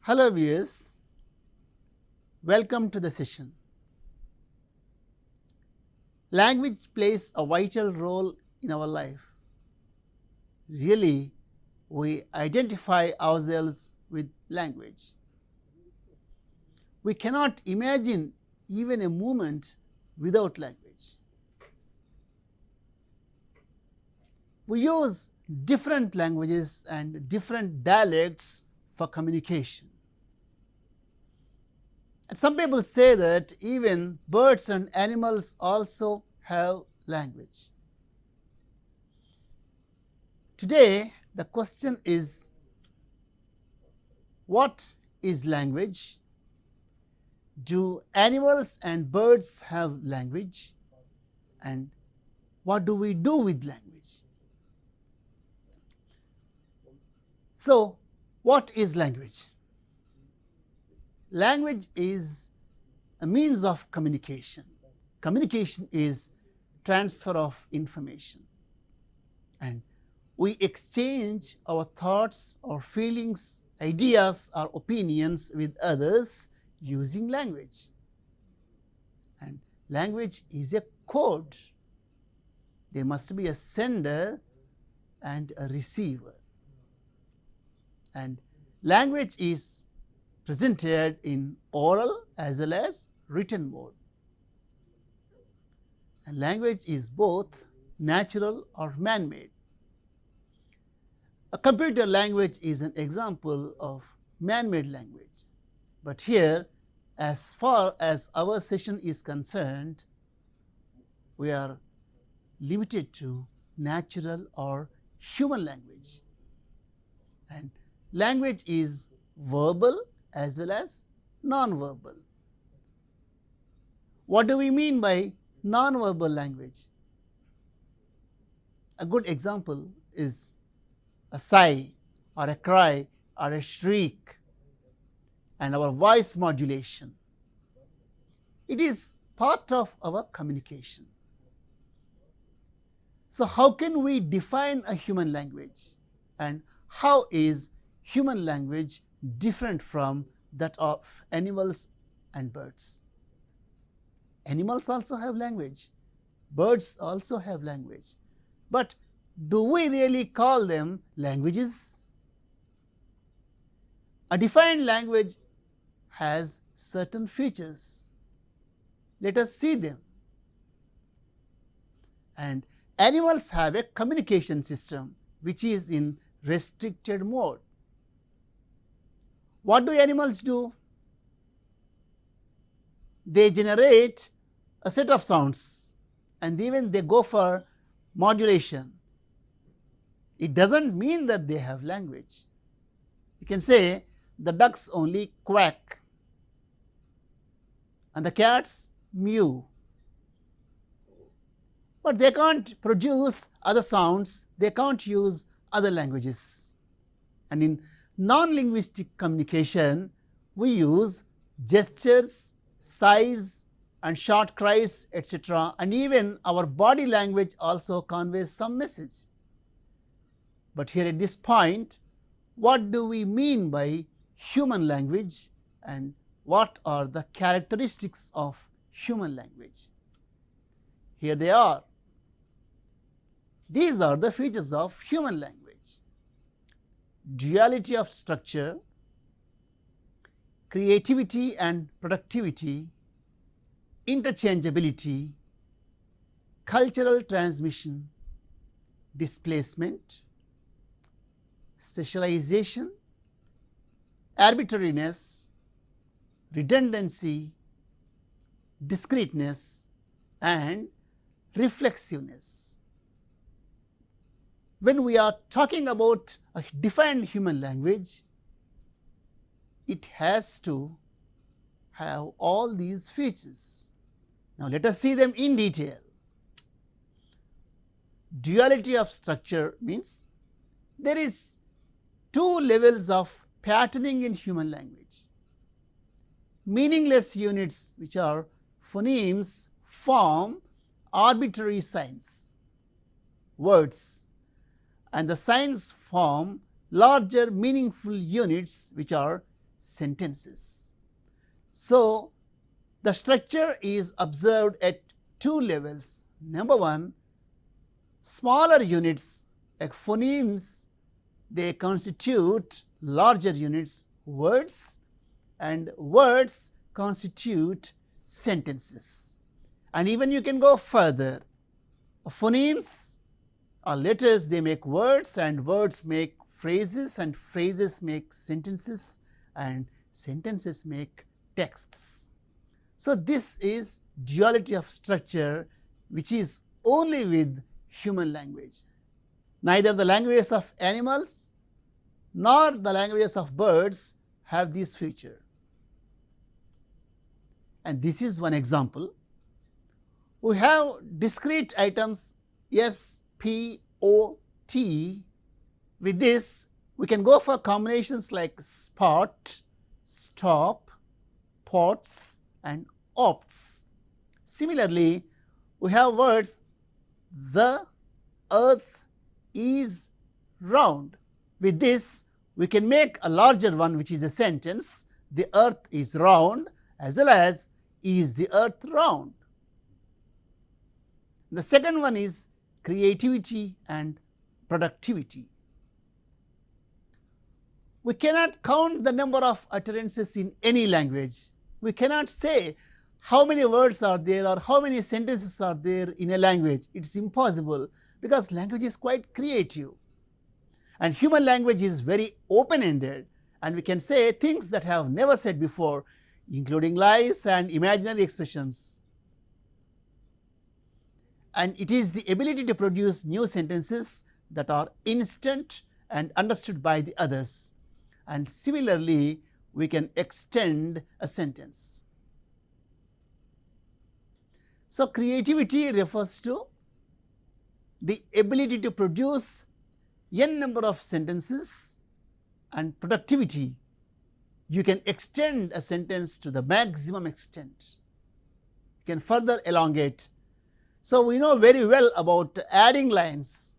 Hello viewers, welcome to the session. Language plays a vital role in our life. Really, we identify ourselves with language. We cannot imagine even a moment without language. We use different languages and different dialects for communication. And some people say that even birds and animals also have language. Today, the question is, what is language? Do animals and birds have language? And what do we do with language? So, what is language? Language is a means of communication. Communication is transfer of information. And we exchange our thoughts, our feelings, ideas, or opinions with others using language. And language is a code. There must be a sender and a receiver. And language is presented in oral as well as written mode. And language is both natural or man-made. A computer language is an example of man-made language. But here, as far as our session is concerned, we are limited to natural or human language. And language is verbal as well as non-verbal. What do we mean by non-verbal language? A good example is a sigh or a cry or a shriek and our voice modulation. It is part of our communication. So, how can we define a human language, and how is human language different from that of animals and birds? Animals also have language, birds also have language, but do we really call them languages? A defined language has certain features. Let us see them. And animals have a communication system which is in restricted mode. What do animals do? They generate a set of sounds and even they go for modulation. It doesn't mean that they have language. You can say the ducks only quack and the cats mew. But they can't produce other sounds, they can't use other languages. And in non-linguistic communication, we use gestures, sighs and short cries, etc. And even our body language also conveys some message. But here at this point, what do we mean by human language and what are the characteristics of human language? Here they are. These are the features of human language. Duality of structure, creativity and productivity, interchangeability, cultural transmission, displacement, specialization, arbitrariness, redundancy, discreteness and reflexiveness. When we are talking about a defined human language, it has to have all these features. Now, let us see them in detail. Duality of structure means there is two levels of patterning in human language. Meaningless units, which are phonemes, form arbitrary signs, words, and the signs form larger meaningful units which are sentences. So, the structure is observed at two levels. Number one, smaller units like phonemes, they constitute larger units, words, and words constitute sentences. And even you can go further. Phonemes or letters, they make words, and words make phrases, and phrases make sentences, and sentences make texts. So, this is duality of structure which is only with human language. Neither the languages of animals nor the languages of birds have this feature. And this is one example. We have discrete items S, P, O, T. With this, we can go for combinations like spot, stop, pots, and opts. Similarly, we have words the earth is round. With this, we can make a larger one which is a sentence, the earth is round, as well as is the earth round. The second one is creativity and productivity. We cannot count the number of utterances in any language. We cannot say how many words are there or how many sentences are there in a language. It is impossible, because language is quite creative. And human language is very open-ended, and we can say things that have never said before, including lies and imaginary expressions. And it is the ability to produce new sentences that are instant and understood by the others. And similarly, we can extend a sentence. So, creativity refers to the ability to produce n number of sentences, and productivity, you can extend a sentence to the maximum extent. You can further elongate. So, we know very well about adding lines.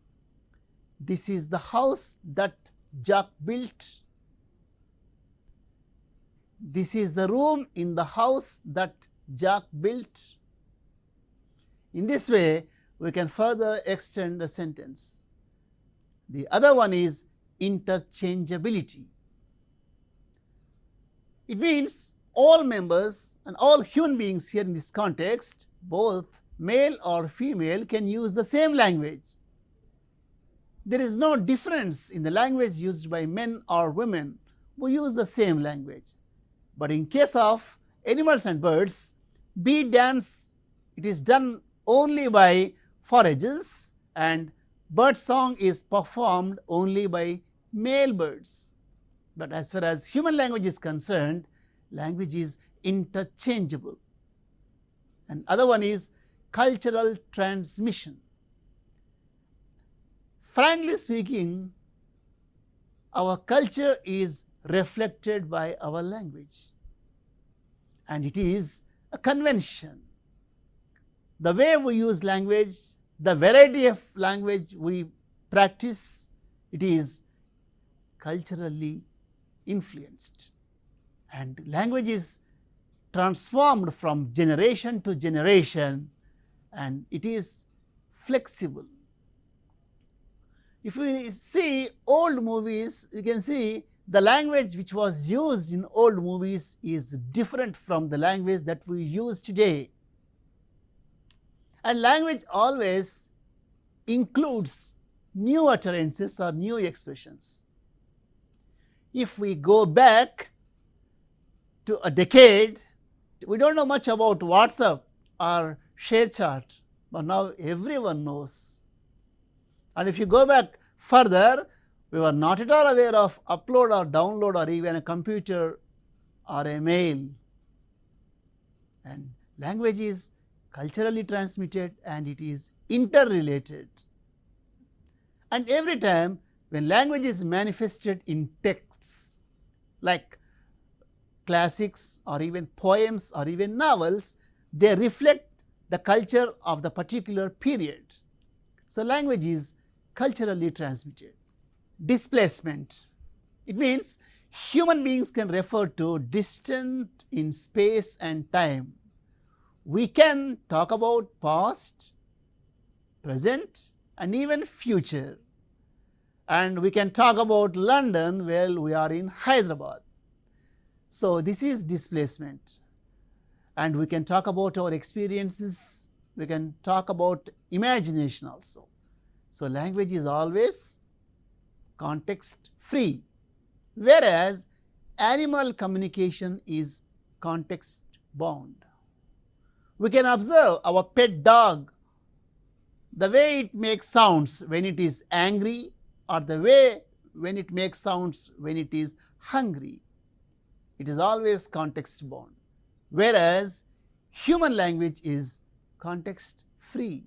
This is the house that Jack built. This is the room in the house that Jack built. In this way, we can further extend a sentence. The other one is interchangeability. It means all members and all human beings here in this context, both male or female, can use the same language. There is no difference in the language used by men or women. We use the same language. But in case of animals and birds, bee dance, it is done only by forages, and bird song is performed only by male birds. But as far as human language is concerned, language is interchangeable. And other one is cultural transmission. Frankly speaking, our culture is reflected by our language, and it is a convention. The way we use language, the variety of language we practice, it is culturally influenced, and language is transformed from generation to generation, and it is flexible. If we see old movies, you can see the language which was used in old movies is different from the language that we use today. And language always includes new utterances or new expressions. If we go back to a decade, we don't know much about WhatsApp or ShareChat, but now everyone knows. And if you go back further, we were not at all aware of upload or download or even a computer or a mail. And language is culturally transmitted, and it is interrelated. And every time when language is manifested in texts like classics or even poems or even novels, they reflect the culture of the particular period. So, language is culturally transmitted. Displacement, it means human beings can refer to distant in space and time. We can talk about past, present and even future. And we can talk about London while we are in Hyderabad. So this is displacement. And we can talk about our experiences, we can talk about imagination also. So language is always context free, whereas animal communication is context bound. We can observe our pet dog, the way it makes sounds when it is angry or the way when it makes sounds when it is hungry. It is always context bound, whereas human language is context free.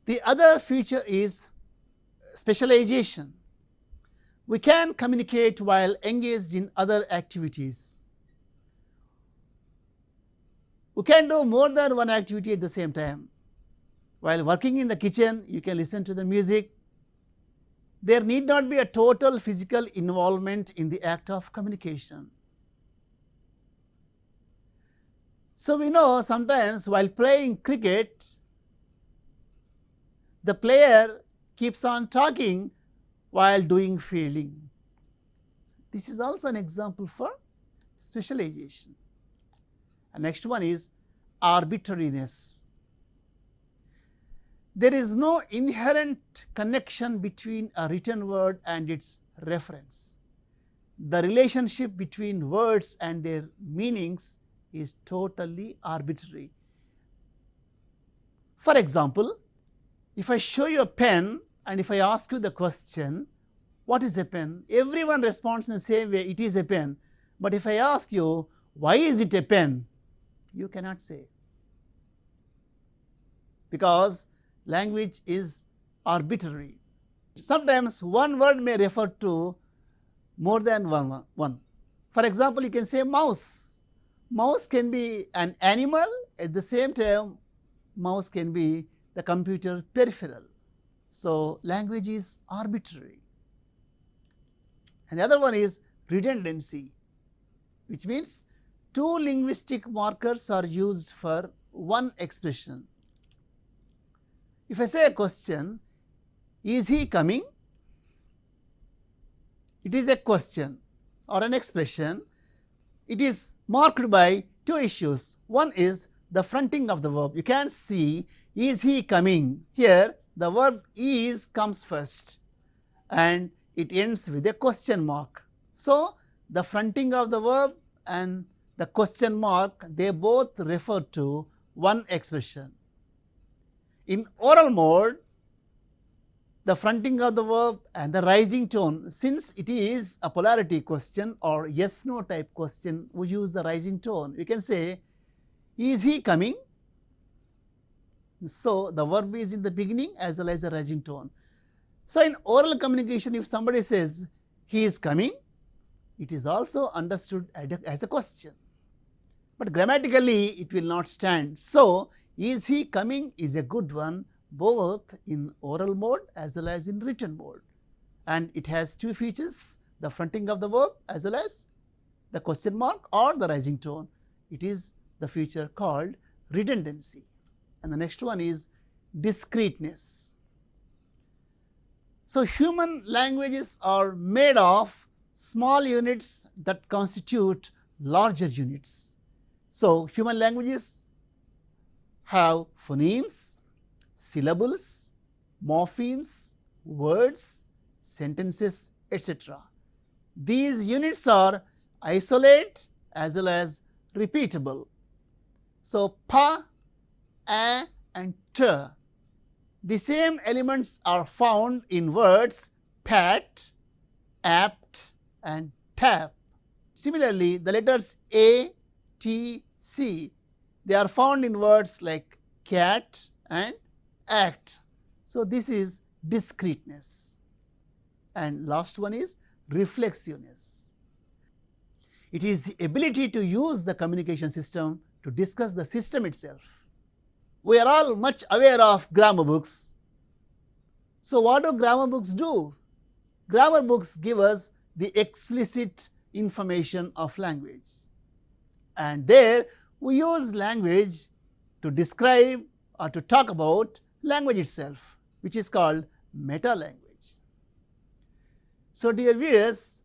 The other feature is specialization. We can communicate while engaged in other activities. We can do more than one activity at the same time. While working in the kitchen, you can listen to the music. There need not be a total physical involvement in the act of communication. So we know sometimes while playing cricket, the player keeps on talking while doing fielding. This is also an example for specialization. And next one is arbitrariness. There is no inherent connection between a written word and its reference. The relationship between words and their meanings is totally arbitrary. For example, if I show you a pen and if I ask you the question, what is a pen? Everyone responds in the same way, it is a pen. But if I ask you, why is it a pen? You cannot say. Because language is arbitrary. Sometimes one word may refer to more than one. For example, you can say mouse. Mouse can be an animal, at the same time mouse can be the computer peripheral. So language is arbitrary. And the other one is redundancy, which means two linguistic markers are used for one expression. If I say a question, is he coming? It is a question or an expression. It is marked by two issues. One is the fronting of the verb. You can see, is he coming? Here the verb is comes first and it ends with a question mark. So the fronting of the verb and the question mark, they both refer to one expression. In oral mode, the fronting of the verb and the rising tone, since it is a polarity question or yes no type question, we use the rising tone. We can say, is he coming? So the verb is in the beginning as well as the rising tone. So in oral communication, if somebody says he is coming, it is also understood as a question. But grammatically it will not stand. So is he coming is a good one, both in oral mode as well as in written mode. And it has two features, the fronting of the verb as well as the question mark or the rising tone. It is the feature called redundancy. And the next one is discreteness. So human languages are made of small units that constitute larger units. So human languages have phonemes, syllables, morphemes, words, sentences, etc. These units are isolate as well as repeatable. So pa, a and t. The same elements are found in words pat, apt and tap. Similarly, the letters A, T, C, they are found in words like cat and act. So this is discreteness. And last one is reflexiveness. It is the ability to use the communication system to discuss the system itself. We are all much aware of grammar books. So what do grammar books do? grammar books give us the explicit information of language, and there we use language to describe or to talk about language itself, which is called meta language. So, dear viewers,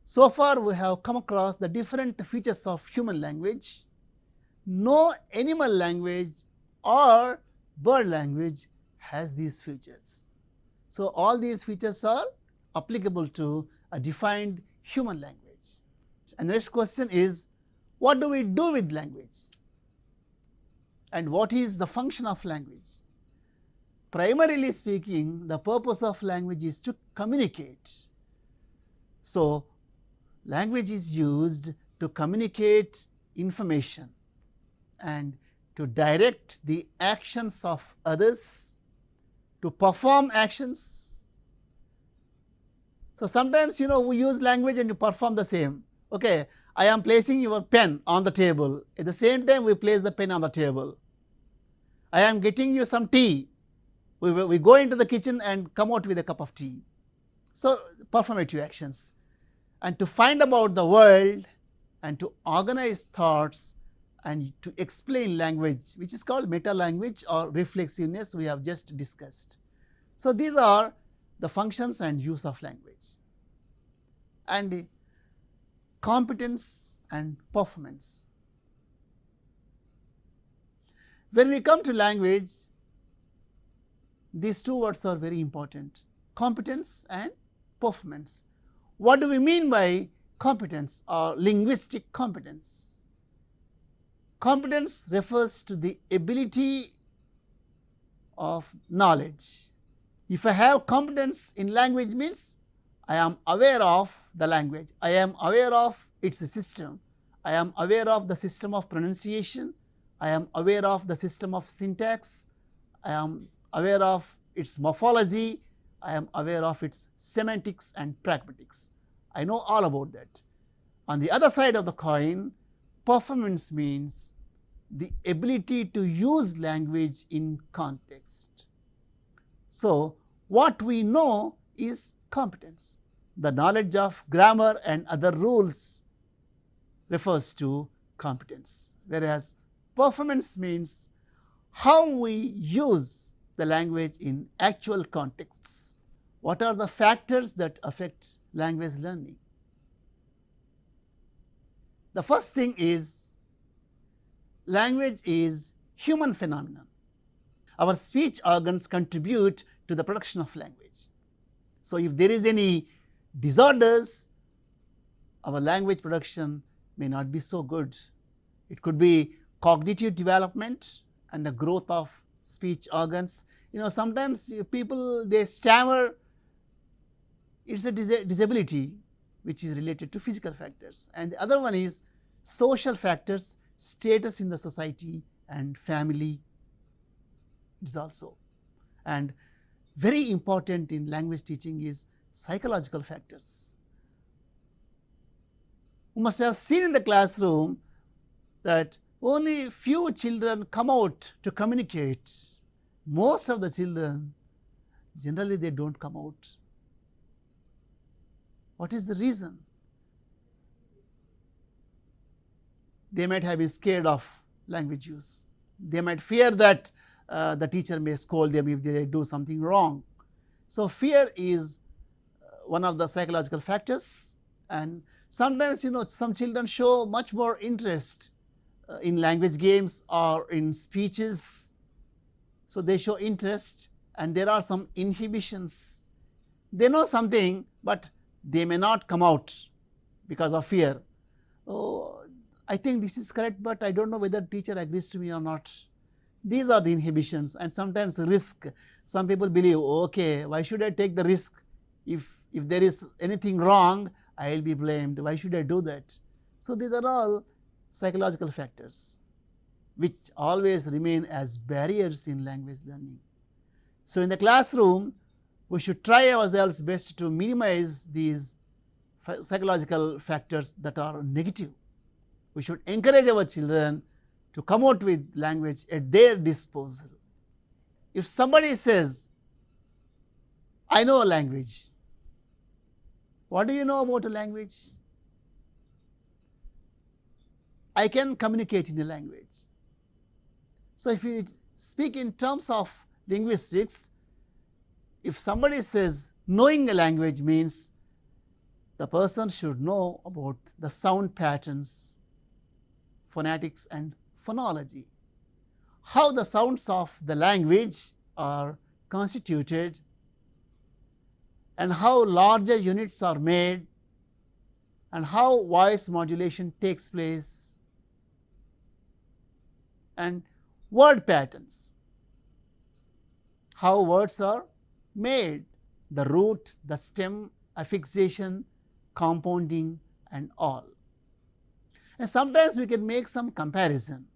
so far we have come across the different features of human language. No animal language or bird language has these features. So, all these features are applicable to a defined human language. And the next question is, what do we do with language? And what is the function of language? Primarily speaking, the purpose of language is to communicate. So, language is used to communicate information and to direct the actions of others, to perform actions. So, sometimes we use language and you perform the same. Okay, I am placing your pen on the table. At the same time, we place the pen on the table. I am getting you some tea. We go into the kitchen and come out with a cup of tea. So, performative actions. And to find about the world and to organize thoughts and to explain language, which is called meta language or reflexiveness, we have just discussed. So, these are the functions and use of language. And competence and performance. When we come to language, these two words are very important: competence and performance. What do we mean by competence or linguistic competence? Competence refers to the ability of knowledge. If I have competence in language, means I am aware of the language, I am aware of its system, I am aware of the system of pronunciation, I am aware of the system of syntax, I am aware of its morphology, I am aware of its semantics and pragmatics. I know all about that. On the other side of the coin, performance means the ability to use language in context. So, what we know is competence. The knowledge of grammar and other rules refers to competence, whereas performance means how we use the language in actual contexts. What are the factors that affect language learning? The first thing is, language is human phenomenon. Our speech organs contribute to the production of language. So, if there is any disorders, our language production may not be so good. It could be cognitive development and the growth of speech organs. Sometimes people, they stammer. It's a disability which is related to physical factors, and the other one is social factors, status in the society and family is also. And very important in language teaching is psychological factors. You must have seen in the classroom that only few children come out to communicate. Most of the children, generally they don't come out. What is the reason? They might have been scared of language use. They might fear that the teacher may scold them if they do something wrong. So, fear is one of the psychological factors, and sometimes some children show much more interest in language games or in speeches. So, they show interest and there are some inhibitions. They know something, but they may not come out because of fear. Oh, I think this is correct, but I don't know whether teacher agrees to me or not. These are the inhibitions, and sometimes risk. Some people believe, okay, why should I take the risk? If there is anything wrong, I will be blamed. Why should I do that? So, these are all psychological factors which always remain as barriers in language learning. So, in the classroom, we should try ourselves best to minimize these psychological factors that are negative. We should encourage our children to come out with language at their disposal. If somebody says, I know a language, What do you know about a language? I can communicate in a language. So if we speak in terms of linguistics, if somebody says knowing a language means the person should know about the sound patterns, phonetics and phonology, how the sounds of the language are constituted, and how larger units are made, and how voice modulation takes place, and word patterns, how words are made, the root, the stem, affixation, compounding and all. And sometimes we can make some comparison.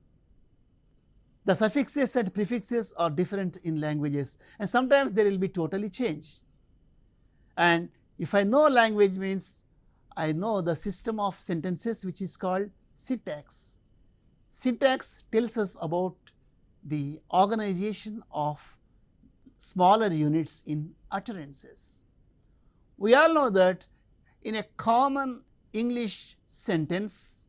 The suffixes and prefixes are different in languages, and sometimes they will be totally changed. And if I know language means I know the system of sentences which is called syntax. Syntax tells us about the organization of smaller units in utterances. We all know that in a common English sentence,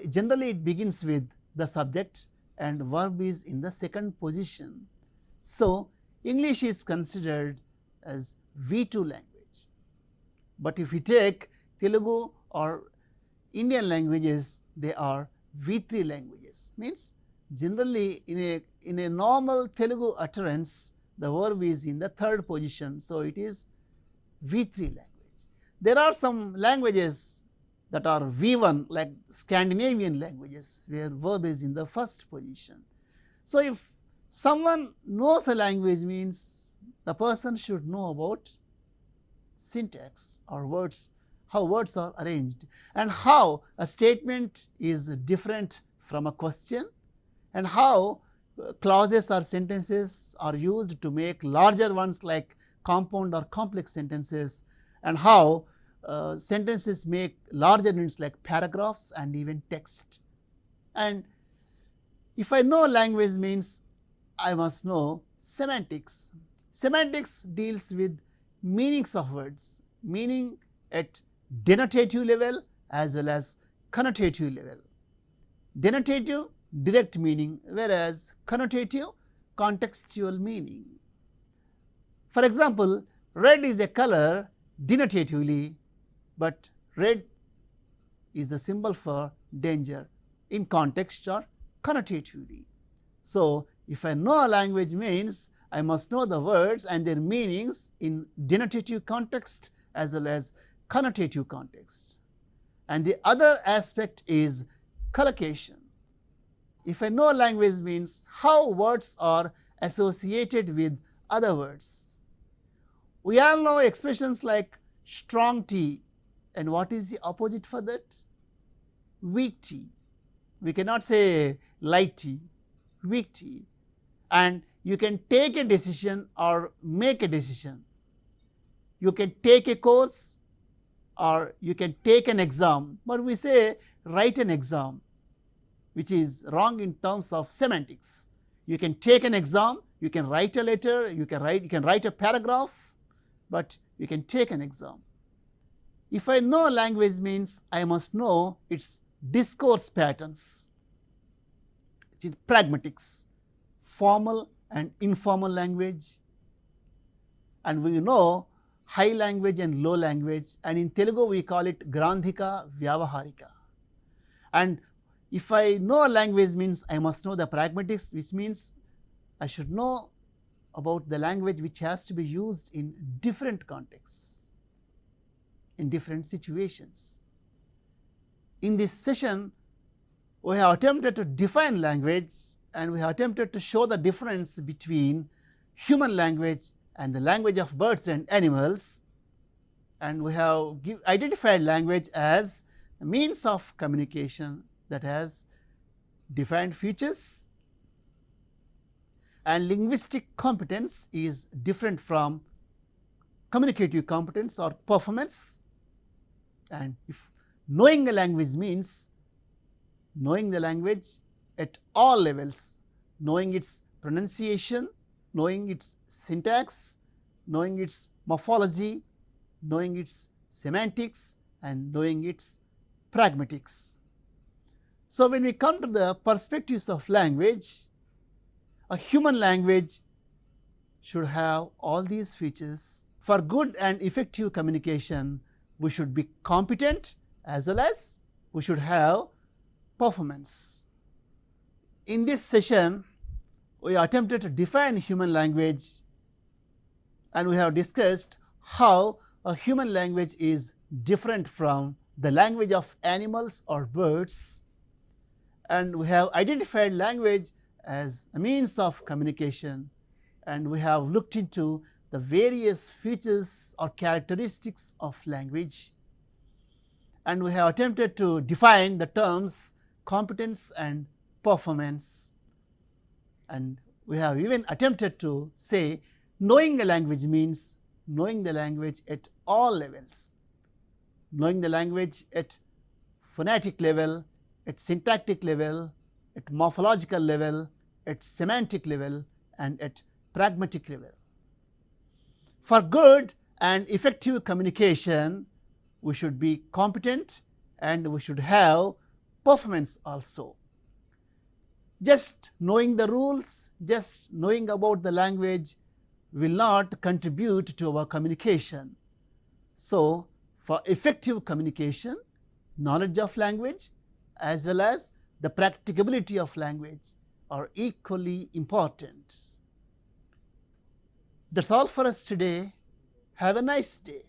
generally it begins with the subject and verb is in the second position. So, English is considered as V2 language. But if we take Telugu or Indian languages, they are V3 languages. Means generally in a normal Telugu utterance, the verb is in the third position. So, it is V3 language. There are some languages that are V1 like Scandinavian languages where verb is in the first position. So, if someone knows a language means the person should know about syntax or words, how words are arranged and how a statement is different from a question and how clauses or sentences are used to make larger ones like compound or complex sentences, and how sentences make larger units like paragraphs and even text. And if I know language means I must know semantics. Semantics deals with meanings of words, meaning at denotative level as well as connotative level. Denotative, direct meaning, whereas connotative, contextual meaning. For example, red is a color denotatively, but red is a symbol for danger in context or connotatively. So, if I know a language means I must know the words and their meanings in denotative context as well as connotative context. And the other aspect is collocation. If I know language means how words are associated with other words. We all know expressions like strong tea, and what is the opposite for that? Weak tea. We cannot say light tea, weak tea. And you can take a decision or make a decision. You can take a course or you can take an exam, but we say write an exam, which is wrong in terms of semantics. You can take an exam, you can write a letter, you can write a paragraph, but you can take an exam. If I know language means I must know its discourse patterns, which is pragmatics, formal and informal language, and we know high language and low language, and in Telugu we call it Grandhika Vyavaharika. And if I know a language means I must know the pragmatics, which means I should know about the language which has to be used in different contexts, in different situations. In this session, we have attempted to define language and we have attempted to show the difference between human language and the language of birds and animals, and we have identified language as a means of communication that has defined features, and linguistic competence is different from communicative competence or performance. And if knowing a language means knowing the language at all levels, knowing its pronunciation, knowing its syntax, knowing its morphology, knowing its semantics and knowing its pragmatics. So, when we come to the perspectives of language, a human language should have all these features. For good and effective communication, we should be competent as well as we should have performance. In this session, we attempted to define human language, and we have discussed how a human language is different from the language of animals or birds, and we have identified language as a means of communication, and we have looked into the various features or characteristics of language, and we have attempted to define the terms competence and performance, and we have even attempted to say knowing a language means knowing the language at all levels, knowing the language at phonetic level, at syntactic level, at morphological level, at semantic level, and at pragmatic level. For good and effective communication, we should be competent and we should have performance also. Just knowing the rules, just knowing about the language will not contribute to our communication. So, for effective communication, knowledge of language as well as the practicability of language are equally important. That's all for us today. Have a nice day.